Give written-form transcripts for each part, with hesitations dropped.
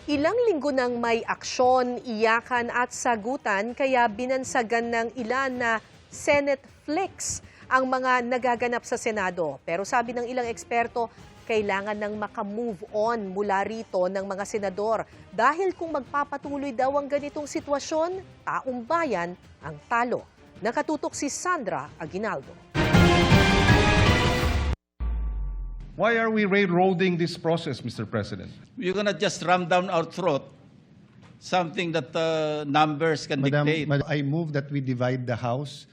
Ilang linggo nang may aksyon, iyakan at sagutan kaya binansagan ng ilan na Senate flicks ang mga nagaganap sa Senado. Pero sabi ng ilang eksperto, kailangan nang makamove on mula rito ng mga senador. Dahil kung magpapatuloy daw ang ganitong sitwasyon, taong bayan ang talo. Nakatutok si Sandra Aguinaldo. Why are we railroading this process, Mr. President? You're gonna just ram down our throat something that numbers can dictate. I move that we divide the House.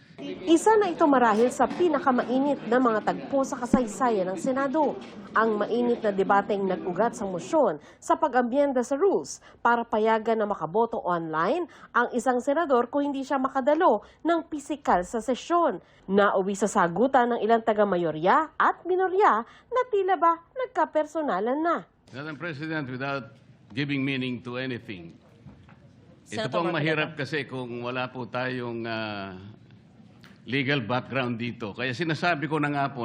Isa na ito marahil sa pinakamainit na mga tagpo sa kasaysayan ng Senado. Ang mainit na debateng nag-ugat sa mosyon sa pag-ambyenda sa rules para payagan na makaboto online ang isang senador kung hindi siya makadalo ng pisikal sa sesyon. Nauwi sa sagutan ng ilang taga-mayorya at minorya na tila ba nagkapersonalan na. Madam President, without giving meaning to anything, ito pong mahirap kasi kung wala po tayong legal background dito. Kaya sinasabi ko na nga po,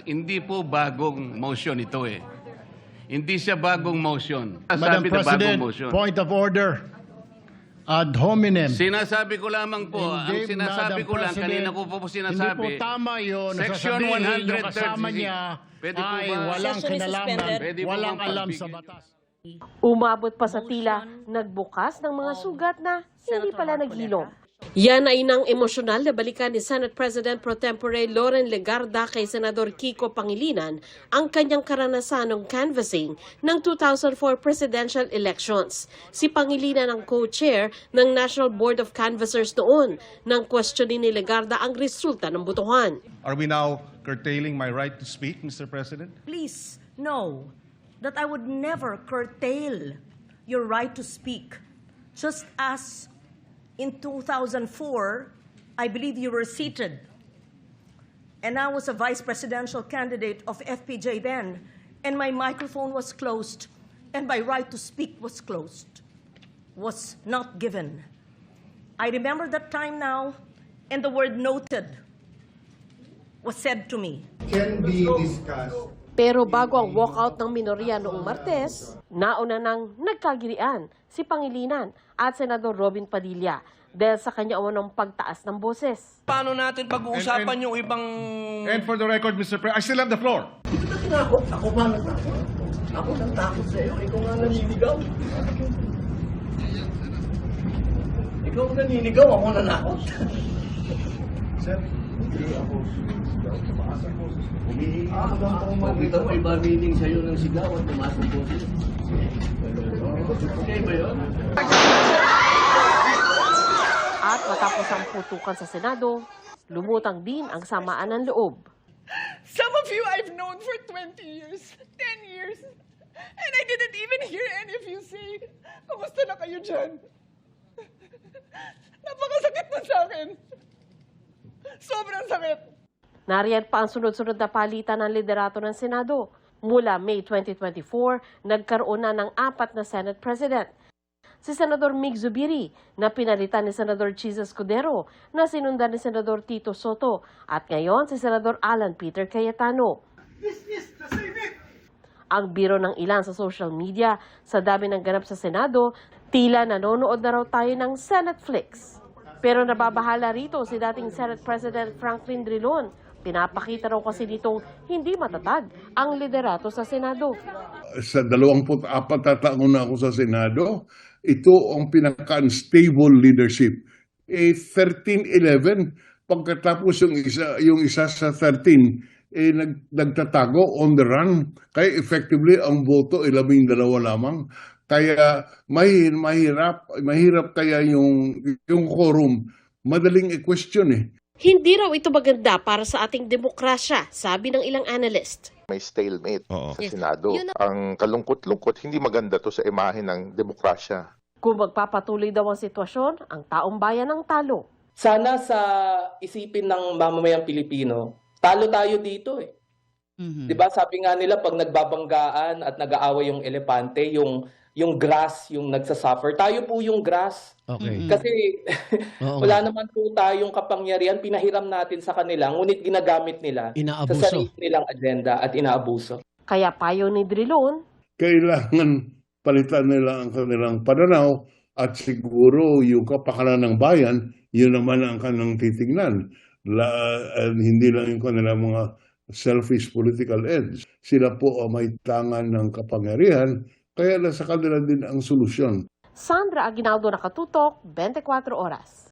hindi po bagong motion ito eh. Hindi siya bagong motion. Madam President, point of order. Ad hominem. Sinasabi ko lamang po, ang sinasabi ko lang, kanina ko po sinasabi, hindi po tama yun. Section 130, kasama niya ay walang kinalaman, walang alam sa batas. Umabot pa sa tila, nagbukas ng mga sugat na hindi pala naghilom. Yan ay nang emosyonal na balikan ni Senate President Pro Tempore Loren Legarda kay Senador Kiko Pangilinan ang kanyang karanasan ng canvassing ng 2004 presidential elections. Si Pangilinan ang co-chair ng National Board of Canvassers noon nang questionin ni Legarda ang resulta ng botohan. Are we now curtailing my right to speak, Mr. President? Please know that I would never curtail your right to speak. Just as in 2004, I believe you were seated, and I was a vice presidential candidate of FPJ then, and my microphone was closed, and my right to speak was closed, was not given. I remember that time now, and the word noted was said to me. Can be discussed. Pero bago ang walkout ng minorya noong Martes, nauna nang nagkagirian si Pangilinan at Senador Robin Padilla dahil sa kanya umunong pagtaas ng boses. Paano natin pag-uusapan yung ibang... And for the record, Mr. President, I still have the floor. Ako ba natakot? Ako nang takot sa'yo. Ikaw nga naninigaw. Ikaw naninigaw, ako nanakot. Sir, hindi ako Kita mo, iba meaning sa'yo ng sigaw at tumasok po siya. Okay ba yun? At matapos ang putukan sa Senado, lumutang din ang samaan ng loob. Some of you I've known for 20 years, 10 years, and I didn't even hear any of you say, "Kumusta na kayo dyan?" Napakasakit na sa akin. Sobrang sakit. Nariyan pa ang sunod-sunod na palitan ng liderato ng Senado. Mula May 2024, nagkaroon na ng 4 na Senate President. Si Senador Mig Zubiri na pinalitan ni Senador Chis Escudero na sinundan ni Senador Tito Soto at ngayon si Senador Alan Peter Cayetano. Ang biro ng ilan sa social media sa dami ng ganap sa Senado, tila nanonood na raw tayo ng Senate flicks. Pero nababahala rito si dating Senate President Franklin Drilon. Pinapakita raw kasi ditong hindi matatag ang liderato sa Senado. Sa 24 na taon na ako sa Senado, ito ang pinaka-unstable leadership. 13-11, pagkatapos yung isa sa 13, nagtatago on the run. Kaya effectively, ang boto 12 lamang. Kaya mahirap kaya yung quorum. Madaling i-question eh. Hindi raw ito maganda para sa ating demokrasya, sabi ng ilang analyst. May stalemate sa Senado. Ang kalungkot-lungkot, hindi maganda to sa imahe ng demokrasya. Kung magpapatuloy daw ang sitwasyon, ang taong bayan ang talo. Sana sa isipin ng mamamayang Pilipino, talo tayo dito eh. Diba sabi nga nila pag nagbabanggaan at nag-aaway yung elepante, yung grass yung nagsasuffer. Tayo po yung grass. Okay. Kasi wala naman po tayong kapangyarihan, pinahiram natin sa kanila, ngunit ginagamit nila sa sarili nilang agenda at inaabuso. Kaya payo ni Drilon, Kailangan palitan nila ang kanilang pananaw at siguro yung kapakanan ng bayan, yun naman ang kanilang titignan. Hindi lang yung kanilang mga selfish political ends. Sila po ang may tangan ng kapangyarihan, kaya nasa kanila din ang solusyon. Sandra Aguinaldo, Nakatutok, 24 Oras.